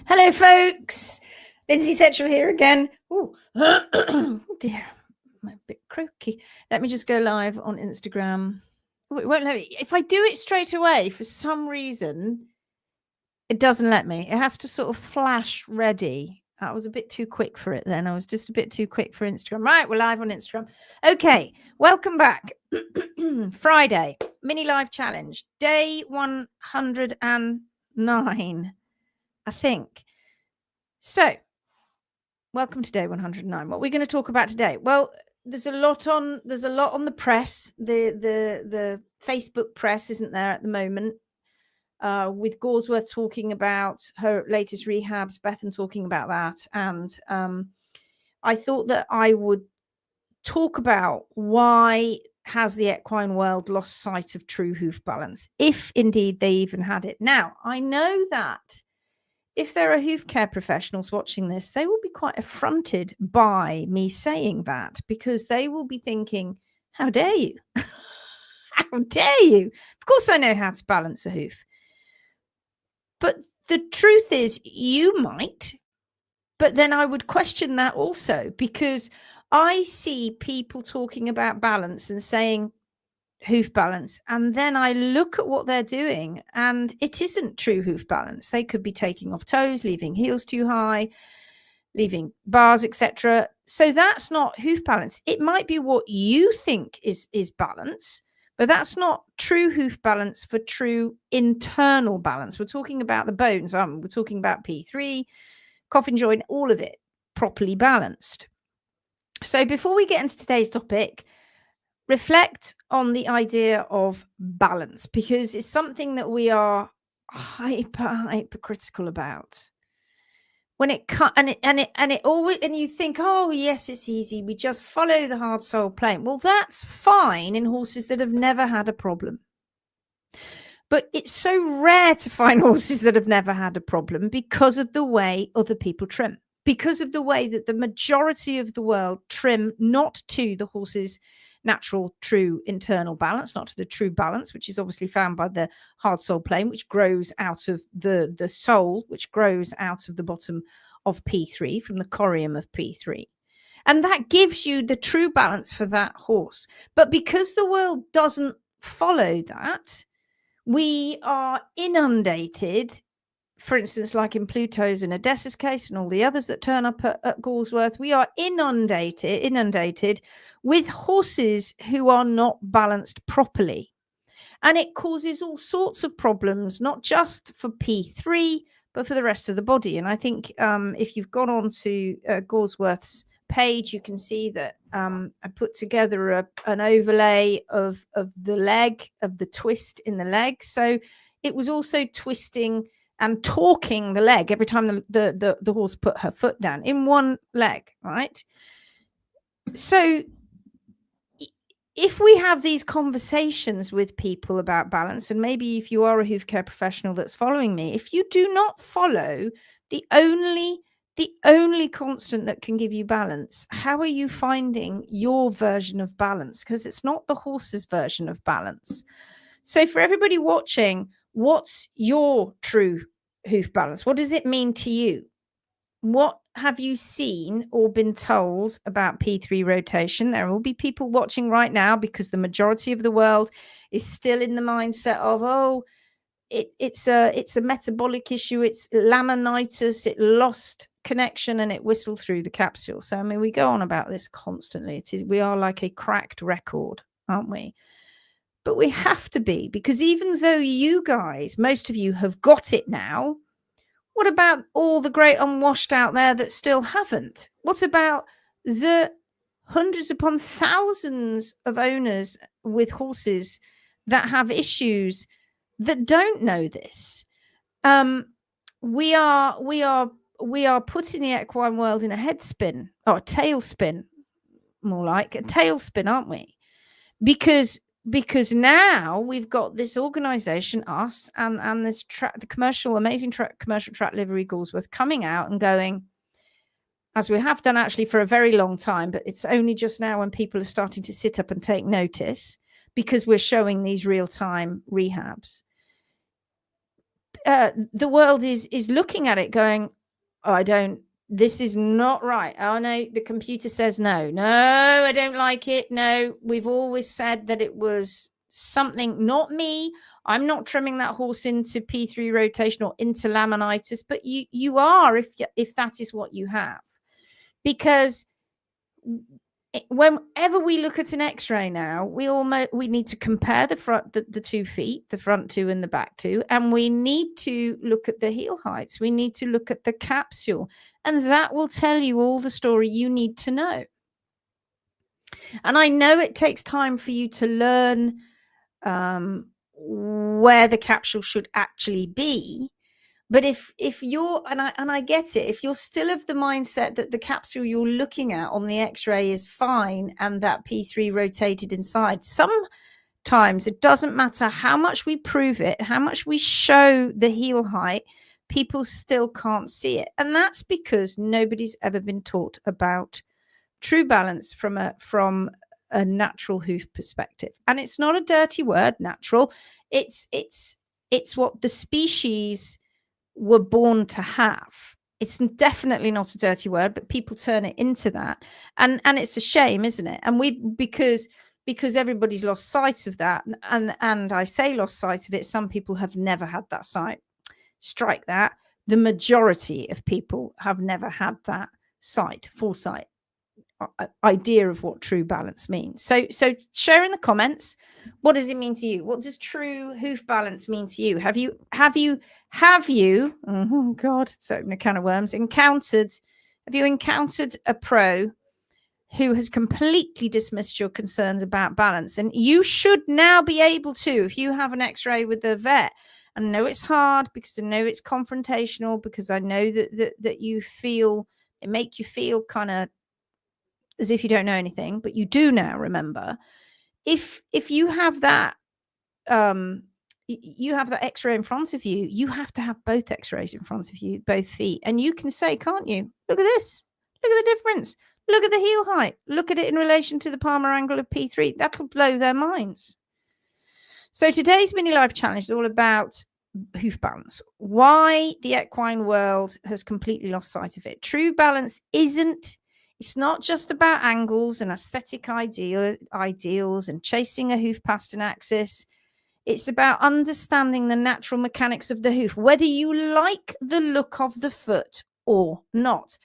Hello, folks. Lindsay Setchell here again. Oh, dear, I'm a bit croaky. Let me just go live on Instagram. Oh, it won't let me. If I do it straight away, for some reason, it doesn't let me. It has to sort of flash ready. I was a bit too quick for it then. I was just a bit too quick for Instagram. Right, we're live on Instagram. Okay, welcome back. Friday, mini live challenge, day 109. I think. So, welcome to day 109. What we're going to talk about today? Well, there's a lot on the press. The Facebook press isn't there at the moment. With Gorsworth talking about her latest rehabs, Bethan talking about that, and I thought that I would talk about why has the equine world lost sight of true hoof balance, if indeed they even had it. Now, I know that if there are hoof care professionals watching this, they will be quite affronted by me saying that, because they will be thinking, how dare you? How dare you? Of course I know how to balance a hoof. But the truth is, you might, but then I would question that also, because I see people talking about balance and saying hoof balance, and then I look at what they're doing and it isn't true hoof balance. They could be taking off toes, leaving heels too high, leaving bars, etc. So that's not hoof balance. It might be what you think is balance, but that's not true hoof balance for true internal balance. We're talking about the bones, we're talking about P3, coffin joint, all of it properly balanced. So before we get into today's topic, reflect on the idea of balance, because it's something that we are hypercritical about. When it always, and you think, oh yes, it's easy, we just follow the hard sole plane. Well, that's fine in horses that have never had a problem. But it's so rare to find horses that have never had a problem because of the way other people trim, because of the way that the majority of the world trim not to the horse's natural true internal balance, not to the true balance, which is obviously found by the hard sole plane, which grows out of the sole, which grows out of the bottom of P3, from the corium of P3. And that gives you the true balance for that horse. But because the world doesn't follow that, we are inundated, for instance, like in Pluto's and Odessa's case and all the others that turn up at Gorsworth, we are inundated with horses who are not balanced properly. And it causes all sorts of problems, not just for P3, but for the rest of the body. And I think if you've gone on to Gorsworth's page, you can see that I put together an overlay of the leg, of the twist in the leg. So it was also twisting and torquing the leg every time the horse put her foot down in one leg, right? So if we have these conversations with people about balance, and maybe if you are a hoof care professional that's following me, if you do not follow the only constant that can give you balance, how are you finding your version of balance? Because it's not the horse's version of balance. So for everybody watching, what's your true hoof balance? What does it mean to you? What have you seen or been told about P3 rotation? There will be people watching right now, because the majority of the world is still in the mindset of, oh, it's a metabolic issue, it's laminitis, it lost connection and it whistled through the capsule. So I mean, we go on about this constantly. We are like a cracked record, aren't we? But we have to be, because even though you guys, most of you, have got it now, what about all the great unwashed out there that still haven't? What about the hundreds upon thousands of owners with horses that have issues that don't know this? We are putting the equine world in a head spin, or a tailspin, more like a tailspin, aren't we? Because now we've got this organization, us, and this the amazing commercial track livery Gorsworth coming out and going, as we have done actually for a very long time, but it's only just now when people are starting to sit up and take notice, because we're showing these real-time rehabs. The world is looking at it going, This is not right. Oh no, the computer says no. No, I don't like it. No, we've always said that it was something, not me. I'm not trimming that horse into P3 rotation or into laminitis, but you are if that is what you have. Because whenever we look at an x-ray now, we need to compare the 2 feet, the front 2 and the back 2, and we need to look at the heel heights. We need to look at the capsule, and that will tell you all the story you need to know. And I know it takes time for you to learn where the capsule should actually be. But if you're, and I get it, if you're still of the mindset that the capsule you're looking at on the x-ray is fine and that P3 rotated inside, sometimes it doesn't matter how much we prove it, how much we show the heel height, people still can't see it. And that's because nobody's ever been taught about true balance from a natural hoof perspective. And it's not a dirty word, natural. It's what the species were born to have. It's definitely not a dirty word, but people turn it into that, and it's a shame, isn't it? And because everybody's lost sight of that, and I say lost sight of it, some people have never had that sight. Strike that. The majority of people have never had that foresight idea of what true balance means. So share in the comments, what does it mean to you? What does true hoof balance mean to you? Have you oh god, it's opening a can of worms, have you encountered a pro who has completely dismissed your concerns about balance? And you should now be able to, if you have an x-ray with the vet, and I know it's hard because I know it's confrontational, because I know that you feel, it make you feel kind of as if you don't know anything, but you do now. Remember, if you have that you have that x-ray in front of you, you have to have both x-rays in front of you, both feet, and you can say, can't you, look at this, look at the difference, look at the heel height, look at it in relation to the palmar angle of P3. That'll blow their minds. So today's mini life challenge is all about hoof balance, why the equine world has completely lost sight of it. True balance it's not just about angles and aesthetic ideals and chasing a hoof past an axis. It's about understanding the natural mechanics of the hoof, whether you like the look of the foot or not.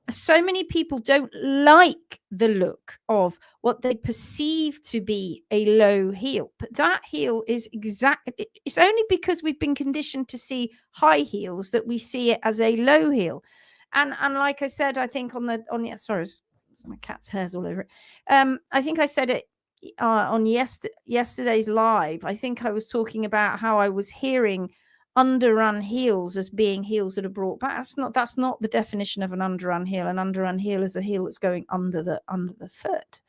So many people don't like the look of what they perceive to be a low heel, but that heel is it's only because we've been conditioned to see high heels that we see it as a low heel. And like I said, I think sorry, my cat's hair's all over it. I think I said it on yesterday's live. I think I was talking about how I was hearing underrun heels as being heels that are brought back. That's not the definition of an underrun heel. An underrun heel is a heel that's going under the foot.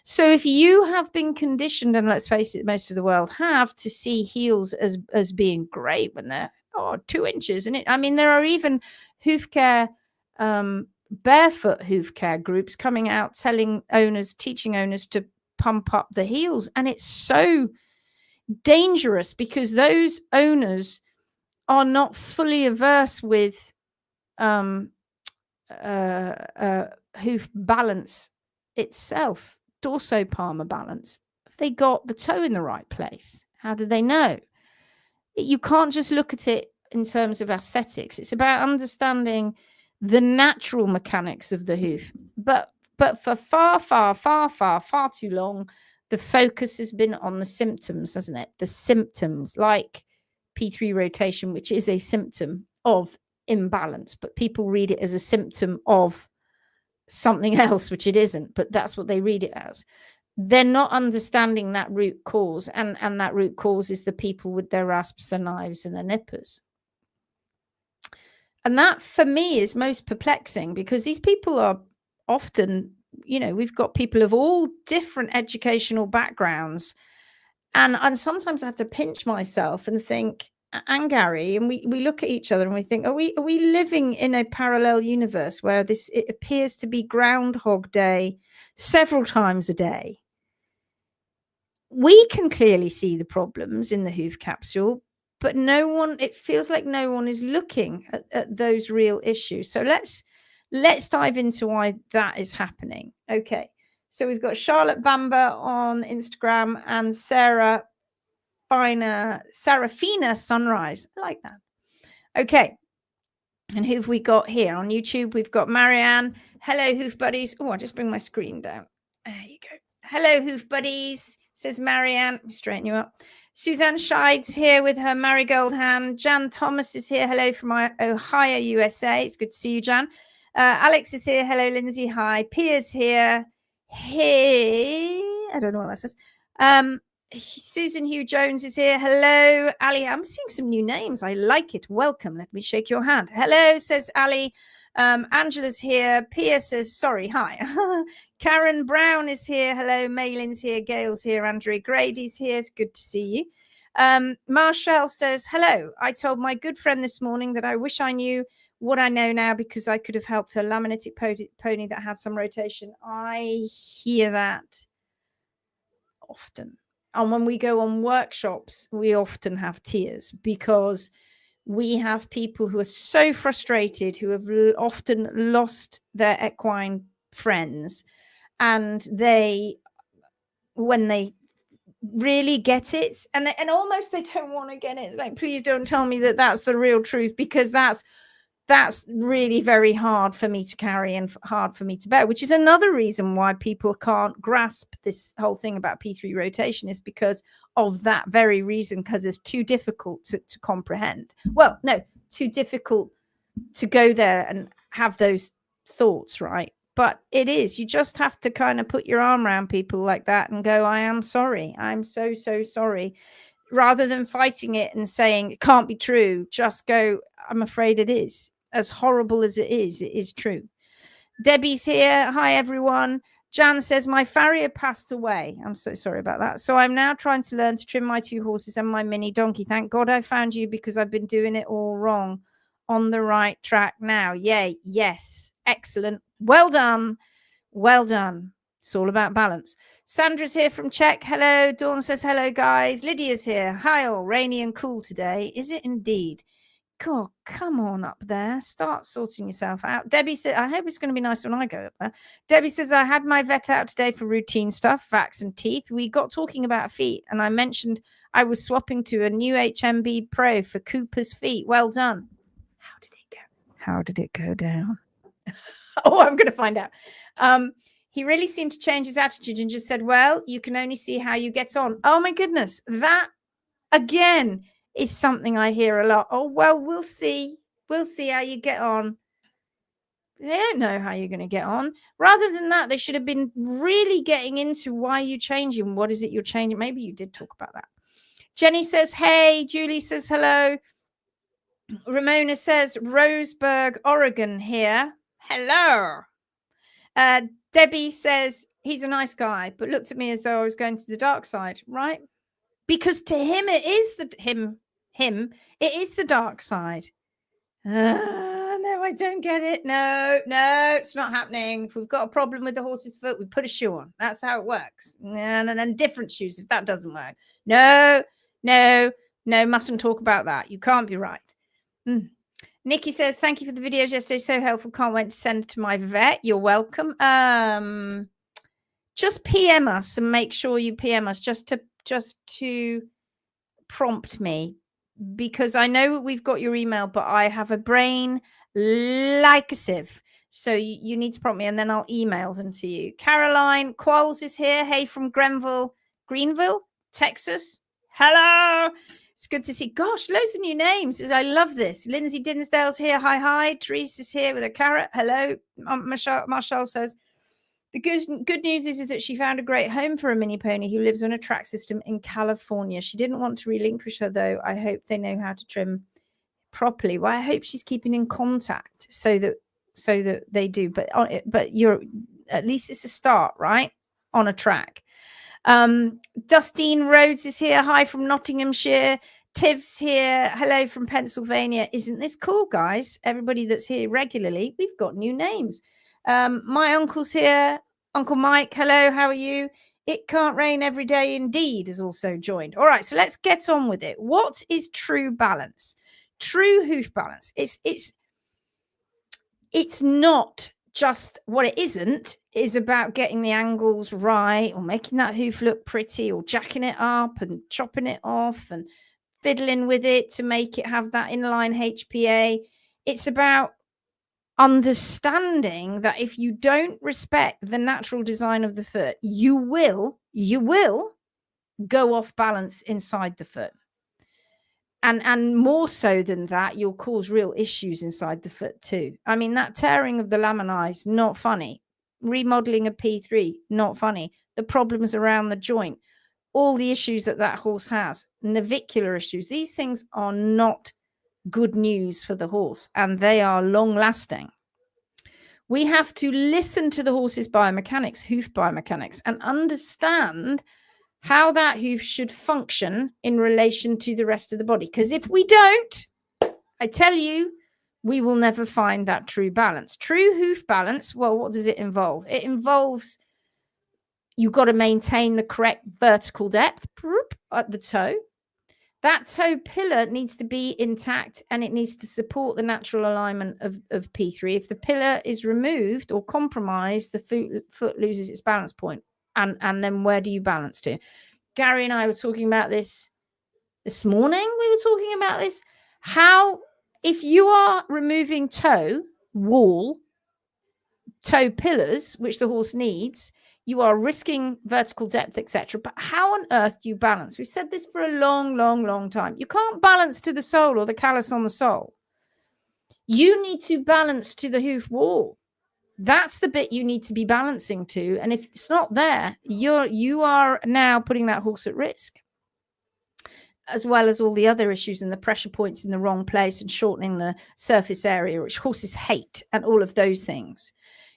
So if you have been conditioned, and let's face it, most of the world have, to see heels as being great when they're 2 inches, and there are even hoof care, barefoot hoof care groups coming out teaching owners to pump up the heels, and it's so dangerous because those owners are not fully averse with hoof balance itself, dorso-palmar balance. If they got the toe in the right place, how do they know? You can't just look at it in terms of aesthetics. It's about understanding the natural mechanics of the hoof. But for far too long, the focus has been on the symptoms, hasn't it? The symptoms, like P3 rotation, which is a symptom of imbalance, but people read it as a symptom of something else, which it isn't, but that's what they read it as. They're not understanding that root cause, and that root cause is the people with their rasps, their knives, and their nippers. And that, for me, is most perplexing, because these people are often, we've got people of all different educational backgrounds. And sometimes I have to pinch myself and think, and Gary, and we look at each other and we think, are we living in a parallel universe where it appears to be Groundhog Day several times a day? We can clearly see the problems in the hoof capsule, but it feels like no one is looking at those real issues. So let's dive into why that is happening. Okay. So we've got Charlotte Bamba on Instagram and Sarafina Sunrise. I like that. Okay. And who have we got here on YouTube? We've got Marianne. Hello, Hoof Buddies. Oh, I'll just bring my screen down. There you go. Hello, Hoof Buddies, says Marianne. Let me straighten you up. Suzanne Scheide's here with her marigold hand. Jan Thomas is here. Hello from Ohio, USA. It's good to see you, Jan. Alex is here. Hello, Lindsay. Hi. Pia's here. Hey. I don't know what that says. Susan Hugh Jones is here. Hello, Ali. I'm seeing some new names. I like it. Welcome. Let me shake your hand. Hello, says Ali. Angela's here. Pia says, sorry, hi. Karen Brown is here. Hello, Maylin's here. Gail's here. Andrea Grady's here. It's good to see you. Marshall says, hello. I told my good friend this morning that I wish I knew what I know now because I could have helped her laminitic pony that had some rotation. I hear that often. And when we go on workshops, we often have tears because we have people who are so frustrated, who have often lost their equine friends. And when they really get it, and almost they don't want to get it. It's like, please don't tell me that that's the real truth, because that's really very hard for me to carry and hard for me to bear, which is another reason why people can't grasp this whole thing about P3 rotation, is because of that very reason, because it's too difficult to comprehend. Well, no, too difficult to go there and have those thoughts, right? But it is. You just have to kind of put your arm around people like that and go, I am sorry. I'm so, so sorry. Rather than fighting it and saying it can't be true, just go, I'm afraid it is. As horrible as it is true. Debbie's here. Hi, everyone. Jan says, my farrier passed away. I'm so sorry about that. So I'm now trying to learn to trim my 2 horses and my mini donkey. Thank God I found you, because I've been doing it all wrong. On the right track now. Yay. Yes. Excellent. Well done. Well done. It's all about balance. Sandra's here from Czech. Hello. Dawn says, hello, guys. Lydia's here. Hi, all. Rainy and cool today. Is it indeed? God, come on up there. Start sorting yourself out. Debbie said, I hope it's going to be nice when I go up there. Debbie says, I had my vet out today for routine stuff, vax and teeth. We got talking about feet, and I mentioned I was swapping to a new HMB Pro for Cooper's feet. Well done. How did it go? How did it go down? Oh, I'm going to find out. He really seemed to change his attitude and just said, well, you can only see how you get on. Oh, my goodness. That, again, is something I hear a lot. Oh, well, we'll see. We'll see how you get on. They don't know how you're going to get on. Rather than that, they should have been really getting into why you're changing. What is it you're changing? Maybe you did talk about that. Jenny says, hey. Julie says, hello. Ramona says, Roseburg, Oregon here. Hello. Debbie says, he's a nice guy, but looked at me as though I was going to the dark side, right? Because to him, it is it is the dark side. No, I don't get it. No, it's not happening. If we've got a problem with the horse's foot, we put a shoe on. That's how it works. And different shoes if that doesn't work. No, mustn't talk about that. You can't be right. Nikki says, thank you for the videos yesterday. So helpful. Can't wait to send it to my vet. You're welcome. Just PM us and make sure you PM us just to prompt me, because I know we've got your email, but I have a brain like a sieve. So you need to prompt me, and then I'll email them to you. Caroline Qualls is here. Hey, from Greenville, Texas. Hello. It's good to see. Gosh, loads of new names. I love this. Lindsay Dinsdale's here. Hi. Therese is here with a carrot. Hello. Marshall says, the good news is that she found a great home for a mini pony who lives on a track system in California. She didn't want to relinquish her, though. I hope they know how to trim properly. Well, I hope she's keeping in contact so that they do. But you're, at least it's a start, right? On a track. Dustine Rhodes is here. Hi from Nottinghamshire. Tiv's here. Hello from Pennsylvania. Isn't this cool, guys? Everybody that's here regularly, we've got new names. My uncle's here. Uncle Mike, hello, how are you? It can't rain every day indeed is also joined. All right, so let's get on with it. What is true balance? True hoof balance. It's not just what it isn't is about getting the angles right or making that hoof look pretty or jacking it up and chopping it off and fiddling with it to make it have that inline HPA. It's about understanding that if you don't respect the natural design of the foot, you will go off balance inside the foot. And more so than that, you'll cause real issues inside the foot too. I mean, that tearing of the laminae is not funny. Remodeling a P3, not funny. The problems around the joint, all the issues that horse has, navicular issues, these things are not good news for the horse, and they are long lasting. We have to listen to the horse's biomechanics, hoof biomechanics, and understand how that hoof should function in relation to the rest of the body. Because if we don't, I tell you, we will never find that true balance. True hoof balance, well, what does it involve? It involves you've got to maintain the correct vertical depth at the toe. That toe pillar needs to be intact and it needs to support the natural alignment of P3. If the pillar is removed or compromised, the foot loses its balance point. And then where do you balance to? Gary and I were talking about this morning. We were talking about this. How, if you are removing toe pillars, which the horse needs, you are risking vertical depth, etc. But how on earth do you balance? We've said this for a long time. You can't balance to the sole or the callus on the sole. You need to balance to the hoof wall. That's the bit you need to be balancing to. And if it's not there, you are now putting that horse at risk, as well as all the other issues and the pressure points in the wrong place and shortening the surface area, which horses hate, and all of those things.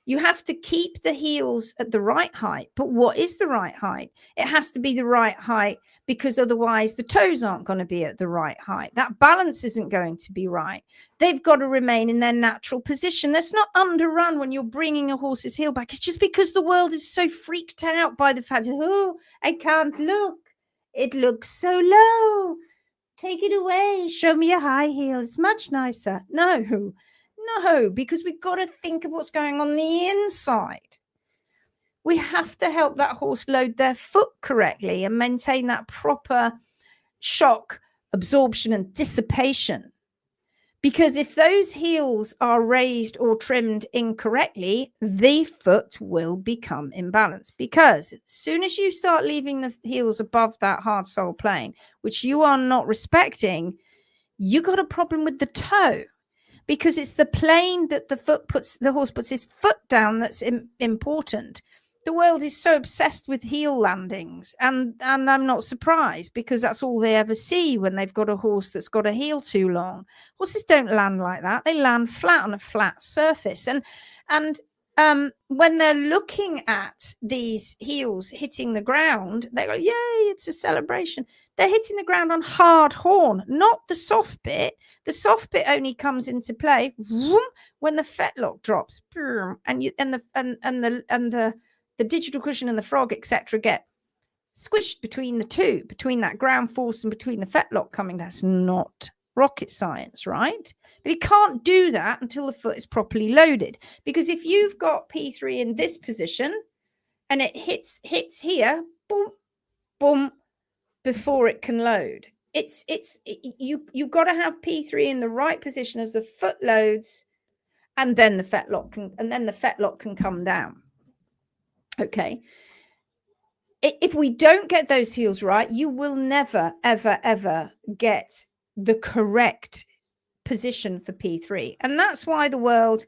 You have to keep the heels at the right height. But what is the right height? It has to be the right height, because otherwise the toes aren't going to be at the right height. That balance isn't going to be right. They've got to remain in their natural position. That's not underrun when you're bringing a horse's heel back. It's just because the world is so freaked out by the fact, oh, I can't look. It looks so low. Take it away. Show me a high heel. It's much nicer. No, because we've got to think of what's going on the inside. We have to help that horse load their foot correctly and maintain that proper shock, absorption, and dissipation. Because if those heels are raised or trimmed incorrectly, the foot will become imbalanced. Because as soon as you start leaving the heels above that hard sole plane, which you are not respecting, you got a problem with the toe. Because it's the plane that the horse puts his foot down that's important. The world is so obsessed with heel landings, and I'm not surprised, because that's all they ever see when they've got a horse that's got a heel too long. Horses don't land like that. They land flat on a flat surface. And when they're looking at these heels hitting the ground, they go, yay, it's a celebration. They're hitting the ground on hard horn, not the soft bit. The soft bit only comes into play when the fetlock drops, and the digital cushion and the frog, etc., get squished between the two, between that ground force and between the fetlock coming. That's not rocket science, right? But it can't do that until the foot is properly loaded. Because if you've got P3 in this position and it hits here, boom, boom, before it can load, you've got to have P3 in the right position as the foot loads, and then the fetlock can come down. Okay. If we don't get those heels right, you will never, ever get the correct position for P3. And that's why the world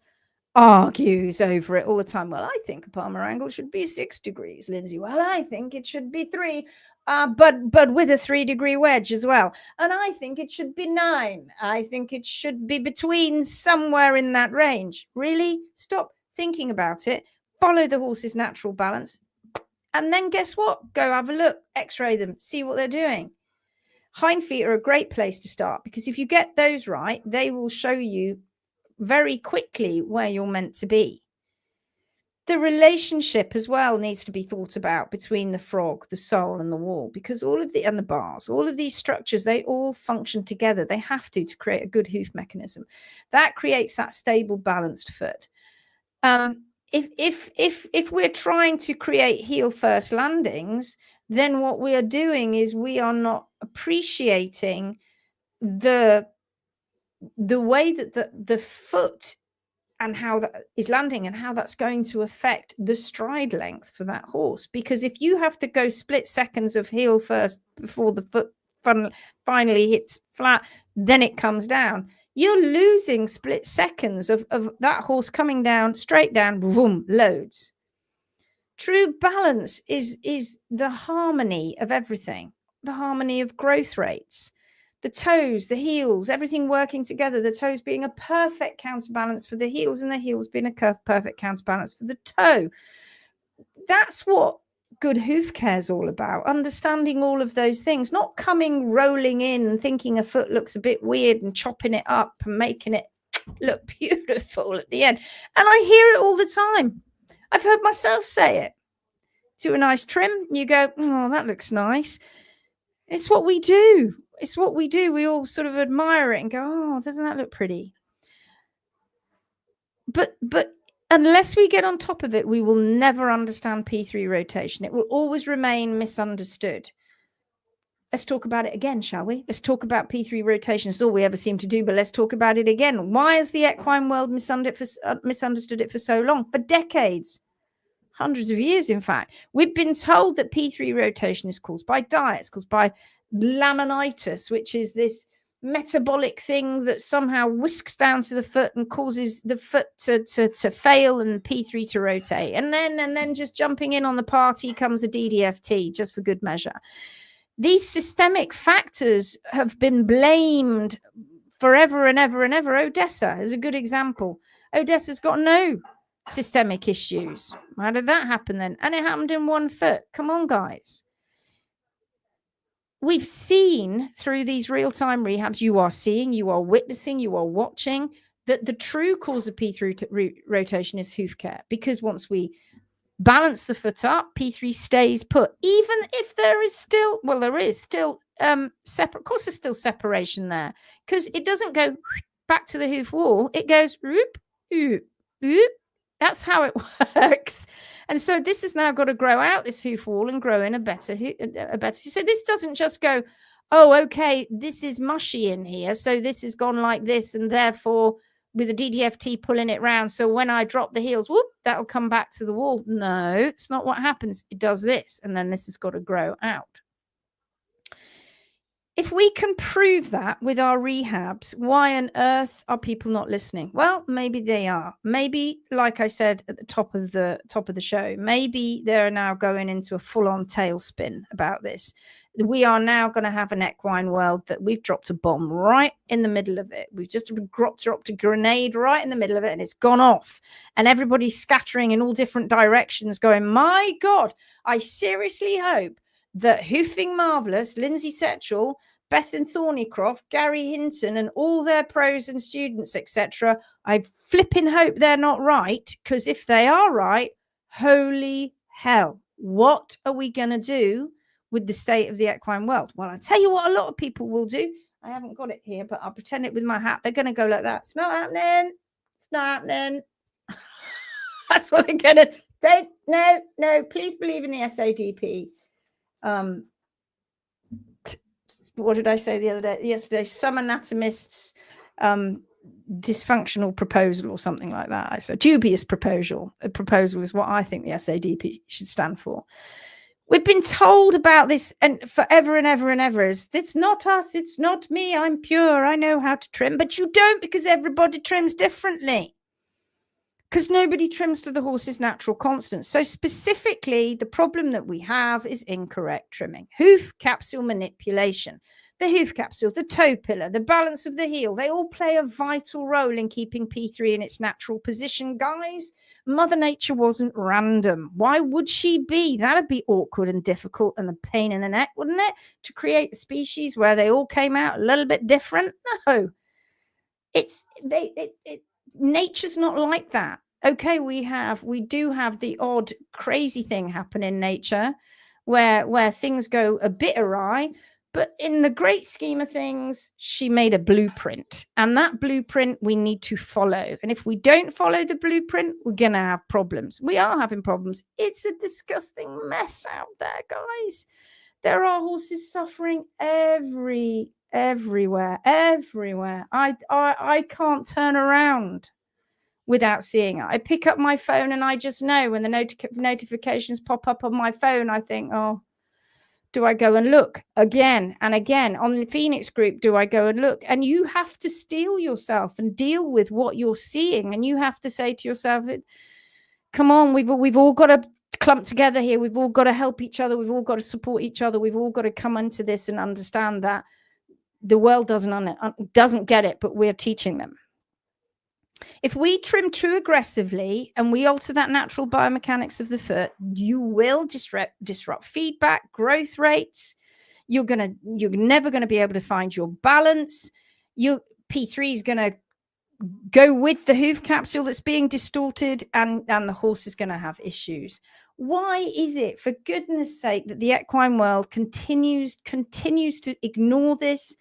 argues over it all the time. Well, I think a palmar angle should be 6 degrees, Lindsay. Well, I think it should be 3, but with a 3-degree wedge as well. And I think it should be 9. I think it should be between, somewhere in that range. Really? Stop thinking about it. Follow the horse's natural balance. And then guess what? Go have a look, x-ray them, see what they're doing. Hind feet are a great place to start, because if you get those right, they will show you very quickly where you're meant to be. the relationship as well needs to be thought about between the frog, the sole, and the wall, because and the bars, all of these structures, they all function together. They have to create a good hoof mechanism that creates that stable, balanced foot. If we're trying to create heel first landings, then what we are doing is we are not appreciating the way that the foot and how that is landing and how that's going to affect the stride length for that horse. Because if you have to go split seconds of heel first before the foot finally hits flat, then it comes down, you're losing split seconds of that horse coming down, straight down, boom, loads. True balance is the harmony of everything, the harmony of growth rates. The toes, the heels, everything working together, the toes being a perfect counterbalance for the heels and the heels being a perfect counterbalance for the toe. That's what good hoof care is all about, understanding all of those things, not rolling in and thinking a foot looks a bit weird and chopping it up and making it look beautiful at the end. And I hear it all the time. I've heard myself say it. Do a nice trim, you go, oh, that looks nice. It's what we do. It's what we do. We all sort of admire it and go, oh, doesn't that look pretty? But unless we get on top of it, we will never understand P3 rotation. It will always remain misunderstood. Let's talk about it again, shall we? Let's talk about P3 rotation. It's all we ever seem to do, but let's talk about it again. Why has the equine world misunderstood it for so long? For decades. Hundreds of years, in fact. We've been told that P3 rotation is caused by diet. It's caused by laminitis, which is this metabolic thing that somehow whisks down to the foot and causes the foot to fail and P3 to rotate. And then just jumping in on the party comes a DDFT, just for good measure. These systemic factors have been blamed forever and ever and ever. Odessa is a good example. Odessa's got no systemic issues. How did that happen then? And it happened in one foot. Come on, guys. We've seen through these real-time rehabs, you are witnessing, you are watching, that the true cause of P3 rotation is hoof care. Because once we balance the foot up, P3 stays put. Even if there is still, separate. Of course, there's still separation there, because it doesn't go back to the hoof wall. It goes whoop, whoop, whoop. That's how it works. And so this has now got to grow out this hoof wall and grow in a better. So this doesn't just go, oh, okay, this is mushy in here, so this has gone like this, and therefore with a DDFT pulling it round, so when I drop the heels, whoop, that'll come back to the wall. No, it's not what happens. It does this, and then this has got to grow out. If we can prove that with our rehabs, why on earth are people not listening? Well, maybe they are. Maybe, like I said at the top of the show, maybe they're now going into a full-on tailspin about this. We are now going to have an equine world that we've dropped a bomb right in the middle of it. We've just dropped a grenade right in the middle of it, and it's gone off. And everybody's scattering in all different directions going, my God, I seriously hope that Hoofing Marvellous, Lindsay Setchell, Bethan Thornycroft, Gary Hinton, and all their pros and students, etc. I flipping hope they're not right, because if they are right, holy hell, what are we going to do with the state of the equine world? Well, I'll tell you what a lot of people will do. I haven't got it here, but I'll pretend it with my hat. They're going to go like that. It's not happening. It's not happening. That's what they're going to do. No, please believe in the SADP. What did I say yesterday? Some anatomists dysfunctional proposal or something like that. I said dubious proposal. A proposal is what I think the SADP should stand for. We've been told about this and forever and ever and ever. It's not us. It's not me. I'm pure. I know how to trim. But you don't, because everybody trims differently. Because nobody trims to the horse's natural constant. So specifically, the problem that we have is incorrect trimming. Hoof capsule manipulation. The hoof capsule, the toe pillar, the balance of the heel, they all play a vital role in keeping P3 in its natural position, guys. Mother Nature wasn't random. Why would she be? That'd be awkward and difficult and a pain in the neck, wouldn't it? To create a species where they all came out a little bit different? No. Nature's not like that. okay, we do have the odd crazy thing happen in nature where things go a bit awry, but in the great scheme of things, she made a blueprint, and that blueprint we need to follow. And if we don't follow the blueprint, we're going to have problems. We are having problems. It's a disgusting mess out there, guys. There are horses suffering everywhere. I can't turn around without seeing it. I pick up my phone and I just know when the notifications pop up on my phone, I think, oh, do I go and look again and again? On the Phoenix group, do I go and look? And you have to steel yourself and deal with what you're seeing. And you have to say to yourself, come on, we've all got to clump together here. We've all got to help each other. We've all got to support each other. We've all got to come into this and understand that the world doesn't get it, but we're teaching them. If we trim too aggressively and we alter that natural biomechanics of the foot, you will disrupt feedback, growth rates. You're never going to be able to find your balance. P3 is going to go with the hoof capsule that's being distorted, and the horse is going to have issues. Why is it, for goodness sake, that the equine world continues to ignore this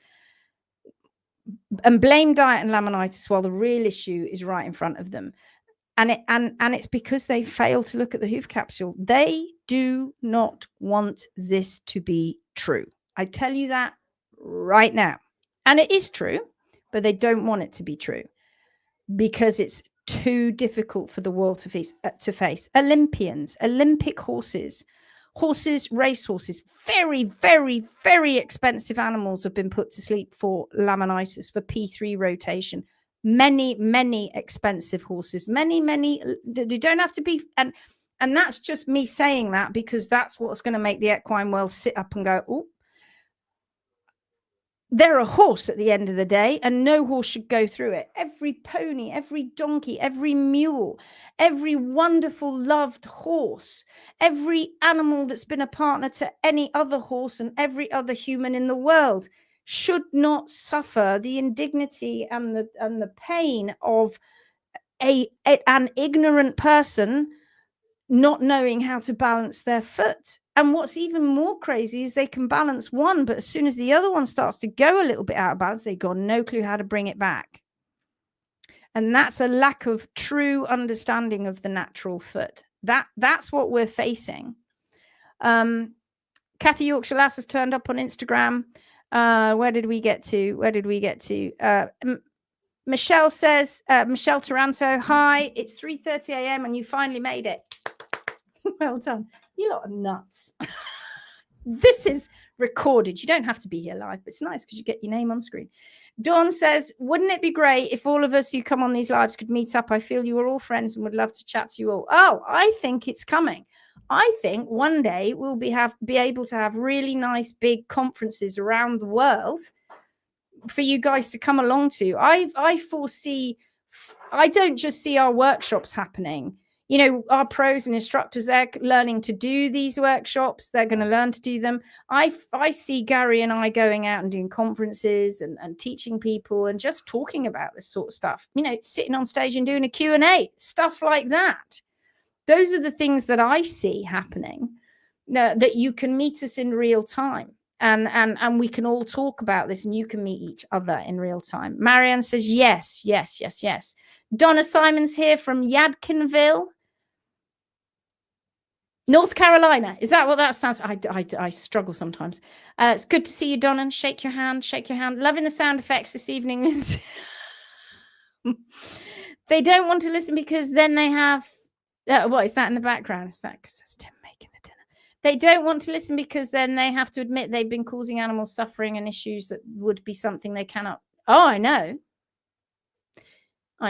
and blame diet and laminitis while the real issue is right in front of them? And it's because they fail to look at the hoof capsule. They do not want this to be true. I tell you that right now. And it is true, but they don't want it to be true because it's too difficult for the world to face. Olympians, Olympic horses, racehorses, very, very, very expensive animals have been put to sleep for laminitis, for P3 rotation. Many, many expensive horses, many, they don't have to be. And that's just me saying that because that's what's going to make the equine world sit up and go, oh, they're a horse at the end of the day, and no horse should go through it. Every pony, every donkey, every mule, every wonderful loved horse, every animal that's been a partner to any other horse and every other human in the world should not suffer the indignity and the pain of an ignorant person not knowing how to balance their foot. And what's even more crazy is they can balance one, but as soon as the other one starts to go a little bit out of balance, they've got no clue how to bring it back. And that's a lack of true understanding of the natural foot. That's what we're facing. Kathy Yorkshire Lass has turned up on Instagram. Where did we get to? Michelle says, Michelle Taranto, hi, it's 3:30 a.m. and you finally made it. Well done. You lot are nuts. This is recorded. You don't have to be here live, but it's nice because you get your name on screen. Dawn says, wouldn't it be great if all of us who come on these lives could meet up? I feel you are all friends and would love to chat to you all. Oh, I think it's coming. I think one day we'll be able to have really nice big conferences around the world for you guys to come along to. I foresee, I don't just see our workshops happening. You know, our pros and instructors, they're learning to do these workshops. They're going to learn to do them. I see Gary and I going out and doing conferences and teaching people and just talking about this sort of stuff. You know, sitting on stage and doing a Q&A, stuff like that. Those are the things that I see happening, that you can meet us in real time. And we can all talk about this and you can meet each other in real time. Marianne says, yes. Donna Simon's here from Yadkinville, North Carolina. Is that what that stands for? I struggle sometimes. It's good to see you, Donna. Shake your hand. Loving the sound effects this evening. They don't want to listen because then they have... what is that in the background? Is that because that's Tim making the dinner? They don't want to listen because then they have to admit they've been causing animals suffering and issues that would be something they cannot... Oh, I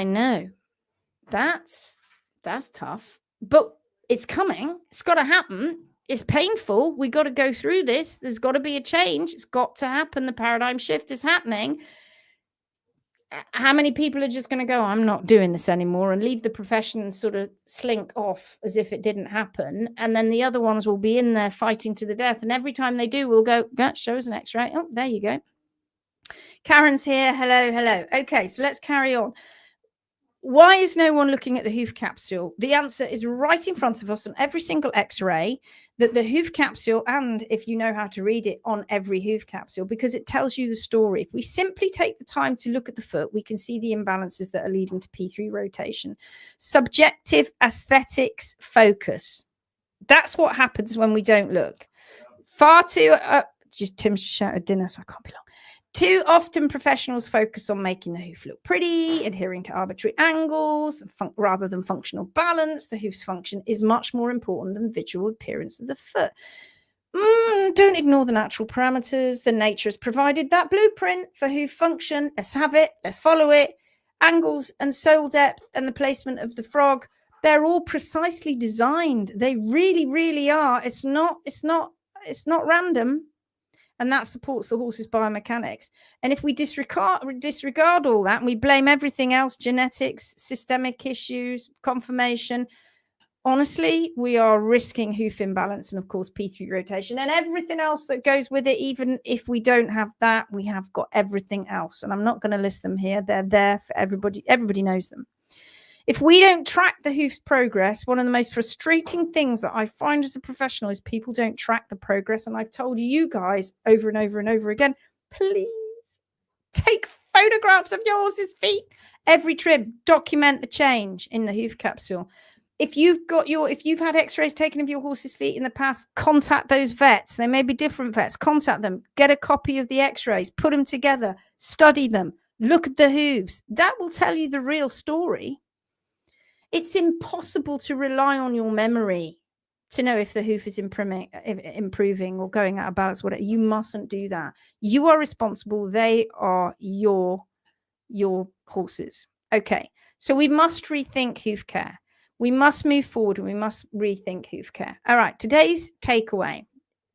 know. That's tough. But it's coming. It's got to happen. It's painful. We got to go through this. There's got to be a change. It's got to happen. The paradigm shift is happening. How many people are just going to go, I'm not doing this anymore, and leave the profession and sort of slink off as if it didn't happen? And then the other ones will be in there fighting to the death. And every time they do, we'll go, show us an x-ray. Oh, there you go. Karen's here. Hello. Okay, so let's carry on. Why is no one looking at the hoof capsule? The answer is right in front of us on every single X-ray, that the hoof capsule, and if you know how to read it, on every hoof capsule, because it tells you the story. If we simply take the time to look at the foot, we can see the imbalances that are leading to P3 rotation. Subjective aesthetics focus. That's what happens when we don't look. Far too, Tim's just shouted dinner, so I can't be long. Too often, professionals focus on making the hoof look pretty, adhering to arbitrary angles, rather than functional balance. The hoof's function is much more important than visual appearance of the foot. Don't ignore the natural parameters. The nature has provided that blueprint for hoof function. Let's have it. Let's follow it. Angles and sole depth and the placement of the frog, they're all precisely designed. They really, really are. It's not random. And that supports the horse's biomechanics. And if we disregard all that and we blame everything else, genetics, systemic issues, conformation, honestly, we are risking hoof imbalance and, of course, P3 rotation and everything else that goes with it. Even if we don't have that, we have got everything else. And I'm not going to list them here. They're there for everybody. Everybody knows them. If we don't track the hoof's progress, one of the most frustrating things that I find as a professional is people don't track the progress. And I've told you guys over and over and over again, please take photographs of your horse's feet. Every trim, document the change in the hoof capsule. If you've had x-rays taken of your horse's feet in the past, contact those vets. They may be different vets. Contact them. Get a copy of the x-rays. Put them together. Study them. Look at the hooves. That will tell you the real story. It's impossible to rely on your memory to know if the hoof is improving or going out of balance, whatever. You mustn't do that. You are responsible. They are your horses. Okay, so we must rethink hoof care. We must move forward and we must rethink hoof care. All right, today's takeaway.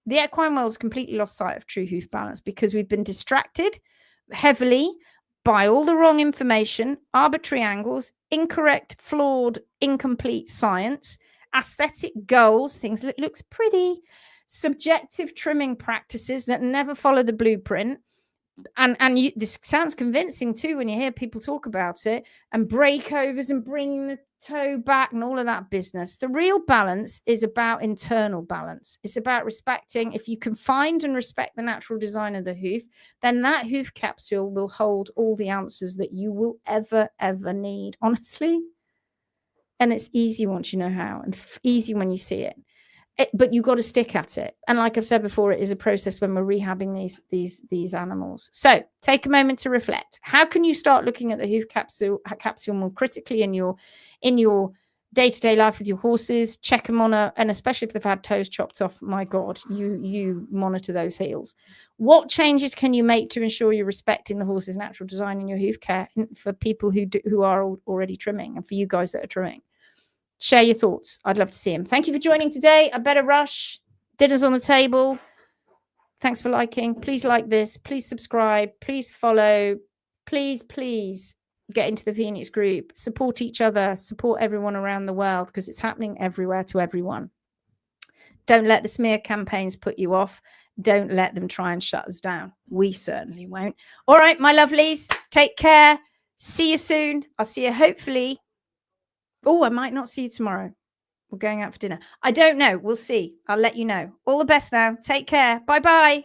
The equine world has completely lost sight of true hoof balance because we've been distracted heavily by all the wrong information, arbitrary angles, incorrect, flawed, incomplete science, aesthetic goals, things that looks pretty, subjective trimming practices that never follow the blueprint. And this sounds convincing too when you hear people talk about it, and breakovers and bringing the toe back and all of that business. The real balance is about internal balance. It's about respecting. If you can find and respect the natural design of the hoof, then that hoof capsule will hold all the answers that you will ever need, honestly. And it's easy once you know how, and easy when you see it. But you've got to stick at it. And like I've said before, it is a process when we're rehabbing these animals. So take a moment to reflect. How can you start looking at the hoof capsule more critically in your day-to-day life with your horses? Check them on and especially if they've had toes chopped off, my God, you monitor those heels. What changes can you make to ensure you're respecting the horse's natural design in your hoof care for people who are already trimming and for you guys that are trimming? Share your thoughts. I'd love to see them. Thank you for joining today. I better rush. Dinner's on the table. Thanks for liking. Please like this. Please subscribe. Please follow. Please get into the Phoenix group. Support each other. Support everyone around the world because it's happening everywhere to everyone. Don't let the smear campaigns put you off. Don't let them try and shut us down. We certainly won't. All right, my lovelies. Take care. See you soon. I'll see you hopefully. Oh, I might not see you tomorrow. We're going out for dinner. I don't know. We'll see. I'll let you know. All the best now. Take care. Bye-bye.